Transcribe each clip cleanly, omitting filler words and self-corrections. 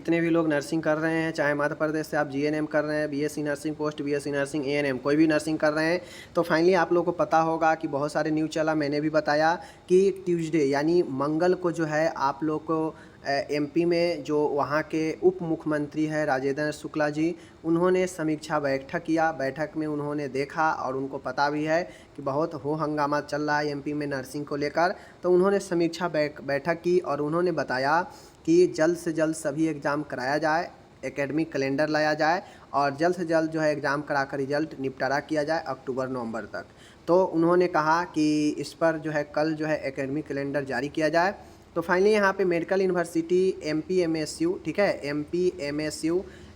जितने भी लोग नर्सिंग कर रहे हैं, चाहे मध्य प्रदेश से आप जीएनएम कर रहे हैं, BSc nursing post BSc nursing ANM कोई भी नर्सिंग कर रहे हैं, तो फाइनली आप लोगों को पता होगा कि बहुत सारे न्यूज़ चला, मैंने भी बताया कि ट्यूसडे यानी मंगल को जो है आप लोग को एमपी में जो वहाँ के उप मुख्यमंत्री है राजेंद्र शुक्ला जी, उन्होंने समीक्षा बैठक किया। बैठक में उन्होंने देखा और उनको पता भी है कि बहुत हो हंगामा चल रहा है एमपी में नर्सिंग को लेकर, तो उन्होंने समीक्षा बैठक की और उन्होंने बताया कि जल्द से जल्द सभी एग्ज़ाम कराया जाए, एकेडमिक कैलेंडर लाया जाए और जल्द से जल्द जो है एग्ज़ाम करा कर रिजल्ट निपटारा किया जाए अक्टूबर-नवंबर तक। तो उन्होंने कहा कि इस पर जो है कल जो है एकेडमिक कैलेंडर जारी किया जाए। तो फाइनली यहाँ पे मेडिकल यूनिवर्सिटी एमपीएमएसयू, ठीक है,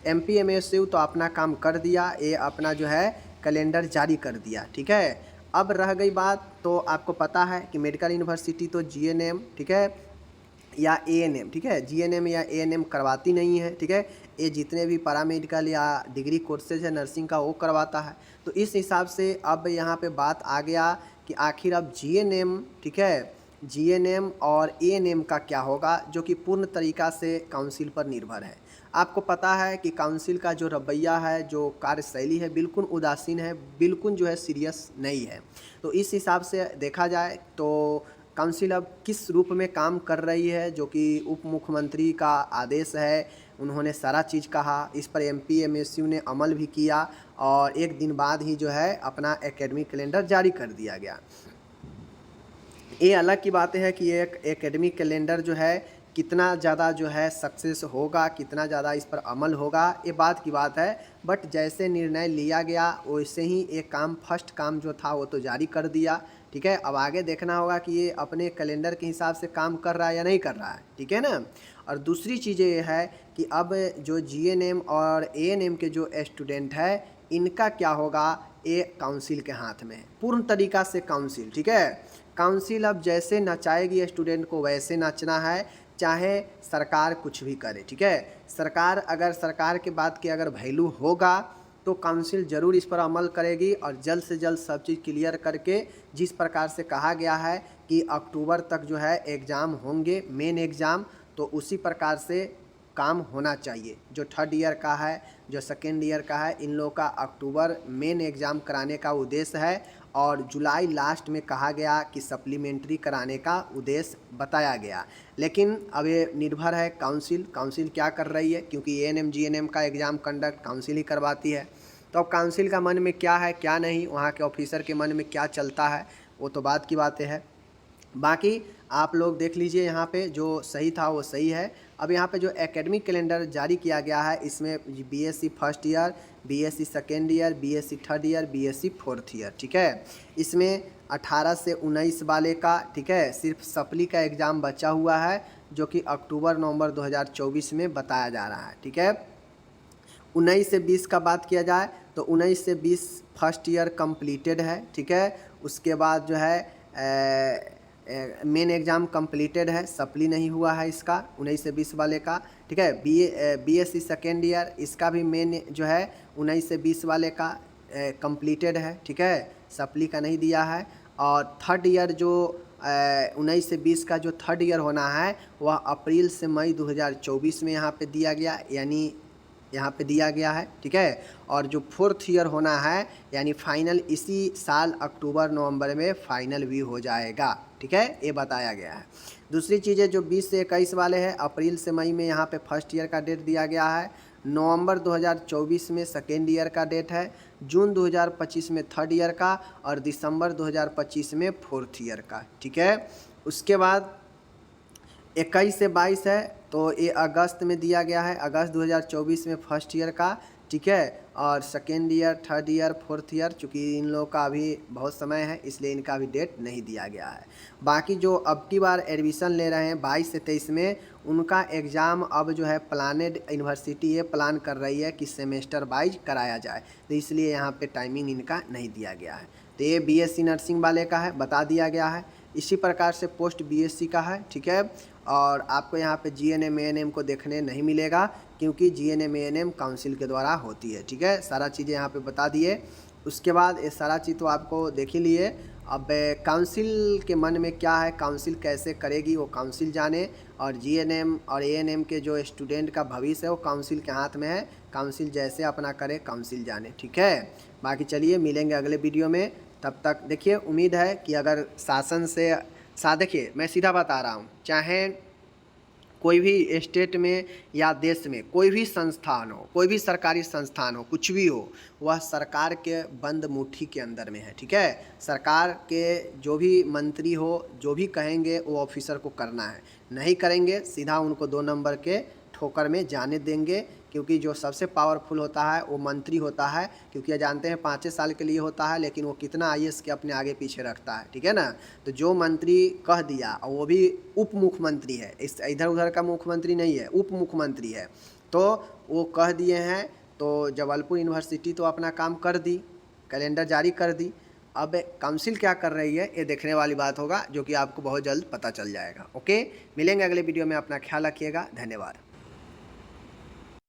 एमपीएमएसयू तो अपना काम कर दिया, ये अपना जो है कैलेंडर जारी कर दिया, ठीक है। अब रह गई बात, तो आपको पता है कि मेडिकल यूनिवर्सिटी तो जीएनएम, ठीक है, या एएनएम, ठीक है, जीएनएम या एएनएम करवाती नहीं है, ठीक है, ये जितने भी पैरामेडिकल या डिग्री कोर्सेज है नर्सिंग का वो करवाता है। तो इस हिसाब से अब यहाँ पे बात आ गया कि आखिर अब जीएनएम, ठीक है, जीएनएम और एएनएम का क्या होगा, जो कि पूर्ण तरीक़ा से काउंसिल पर निर्भर है। आपको पता है कि काउंसिल का जो रवैया है, जो कार्यशैली है, बिल्कुल उदासीन है, बिल्कुल जो है सीरियस नहीं है। तो इस हिसाब से देखा जाए तो काउंसिल अब किस रूप में काम कर रही है, जो कि उप मुख्यमंत्री का आदेश है, उन्होंने सारा चीज़ कहा, इस पर एमपीएमएसयू ने अमल भी किया और एक दिन बाद ही जो है अपना एकेडमिक कैलेंडर जारी कर दिया गया। ये अलग की बात है कि एक एकेडमिक कैलेंडर जो है कितना ज़्यादा जो है सक्सेस होगा, कितना ज़्यादा इस पर अमल होगा, ये बात की बात है। बट जैसे निर्णय लिया गया वैसे ही एक काम, फर्स्ट काम जो था वो तो जारी कर दिया, ठीक है। अब आगे देखना होगा कि ये अपने कैलेंडर के हिसाब से काम कर रहा है या नहीं कर रहा है, ठीक है ना। और दूसरी चीज़ ये है कि अब जो जीएनएम और एएनएम के जो स्टूडेंट है, इनका क्या होगा, ये काउंसिल के हाथ में है, पूर्ण तरीक़ा से काउंसिल, ठीक है। काउंसिल अब जैसे नचाएगी स्टूडेंट को वैसे नाचना है, चाहे सरकार कुछ भी करे, ठीक है। सरकार, अगर सरकार के बात की अगर वैल्यू होगा तो काउंसिल ज़रूर इस पर अमल करेगी और जल्द से जल्द सब चीज़ क्लियर करके, जिस प्रकार से कहा गया है कि अक्टूबर तक जो है एग्ज़ाम होंगे, मेन एग्ज़ाम, तो उसी प्रकार से काम होना चाहिए। जो थर्ड ईयर का है, जो सेकेंड ईयर का है, इन लोगों का अक्टूबर मेन एग्ज़ाम कराने का उद्देश्य है और जुलाई लास्ट में कहा गया कि सप्लीमेंट्री कराने का उद्देश्य बताया गया। लेकिन अब ये निर्भर है काउंसिल क्या कर रही है, क्योंकि एएनएम जीएनएम का एग्ज़ाम कंडक्ट काउंसिल ही करवाती है। तो अब काउंसिल का मन में क्या है क्या नहीं, वहाँ के ऑफिसर के मन में क्या चलता है, वो तो बात की बातें है। बाकी आप लोग देख लीजिए, यहाँ पे जो सही था वो सही है। अब यहाँ पे जो एकेडमिक कैलेंडर जारी किया गया है, इसमें BSc first year, BSc second year, BSc third year, BSc fourth year, ठीक है। इसमें 18 से 19 वाले का, ठीक है, सिर्फ सप्ली का एग्ज़ाम बचा हुआ है, जो कि अक्टूबर-नवंबर 2024 में बताया जा रहा है, ठीक है। 19 से 20 का बात किया जाए तो 19 से 20 फर्स्ट ईयर कंप्लीटेड है, ठीक है। उसके बाद जो है मेन एग्ज़ाम कंप्लीटेड है, सप्ली नहीं हुआ है इसका 19 से 20 वाले का, ठीक है। बीएससी सेकेंड ईयर, इसका भी मेन जो है 19 से 20 वाले का कंप्लीटेड है, ठीक है, सप्ली का नहीं दिया है। और थर्ड ईयर जो 19 से 20 का जो थर्ड ईयर होना है, वह अप्रैल से मई 2024 में यहाँ पे दिया गया, यानी यहाँ पे दिया गया है, ठीक है। और जो फोर्थ ईयर होना है, यानी फाइनल इसी साल अक्टूबर-नवंबर में फाइनल भी हो जाएगा, ठीक है, ये बताया गया है। दूसरी चीज़ें जो 20 से 21 वाले हैं, अप्रैल से मई में यहाँ पे फर्स्ट ईयर का डेट दिया गया है, नवंबर 2024 में सेकेंड ईयर का डेट है, जून 2025 में थर्ड ईयर का और दिसंबर 2025 में फोर्थ ईयर का, ठीक है। उसके बाद 21 से 22 है, तो ये अगस्त में दिया गया है, अगस्त 2024 में फर्स्ट ईयर का, ठीक है। और second year, third year, fourth year, चूँकि इन लोगों का अभी बहुत समय है इसलिए इनका अभी डेट नहीं दिया गया है। बाकी जो अब की बार एडमिशन ले रहे हैं 22 से 23 में, उनका एग्ज़ाम अब जो है प्लानेड यूनिवर्सिटी ये प्लान कर रही है कि सेमेस्टर वाइज कराया जाए, तो इसलिए यहाँ पे टाइमिंग इनका नहीं दिया गया है। तो ये बीएससी नर्सिंग वाले का है, बता दिया गया है। इसी प्रकार से पोस्ट बीएससी का है, ठीक है। और आपको यहाँ पे जीएनएम एएनएम को देखने नहीं मिलेगा, क्योंकि जीएनएम एएनएम काउंसिल के द्वारा होती है, ठीक है। सारा चीज़ें यहाँ पे बता दिए। उसके बाद ये सारा चीज़ तो आपको देख ही लिए। अब काउंसिल के मन में क्या है, काउंसिल कैसे करेगी वो काउंसिल जाने, और जीएनएम और एएनएम के जो स्टूडेंट का भविष्य है वो काउंसिल के हाथ में है। काउंसिल जैसे अपना करे काउंसिल जाने, ठीक है। बाकी चलिए मिलेंगे अगले वीडियो में, तब तक देखिए उम्मीद है कि अगर शासन से देखिए मैं सीधा बता रहा हूँ, चाहे कोई भी स्टेट में या देश में कोई भी संस्थान हो, कोई भी सरकारी संस्थान हो, कुछ भी हो, वह सरकार के बंद मुट्ठी के अंदर में है, ठीक है। सरकार के जो भी मंत्री हो जो भी कहेंगे वो ऑफिसर को करना है, नहीं करेंगे सीधा उनको 2 नंबर के ठोकर में जाने देंगे, क्योंकि जो सबसे पावरफुल होता है वो मंत्री होता है, क्योंकि ये जानते हैं 5 साल के लिए होता है, लेकिन वो कितना आईएएस के अपने आगे पीछे रखता है, ठीक है ना। तो जो मंत्री कह दिया, और वो भी उप मुख्यमंत्री है, इस इधर उधर का मुख्यमंत्री नहीं है, उप मुख्यमंत्री है, तो वो कह दिए हैं। तो जबलपुर यूनिवर्सिटी तो अपना काम कर दी, कैलेंडर जारी कर दी। अब काउंसिल क्या कर रही है ये देखने वाली बात होगा, जो कि आपको बहुत जल्द पता चल जाएगा। ओके, मिलेंगे अगले वीडियो में, अपना ख्याल रखिएगा, धन्यवाद।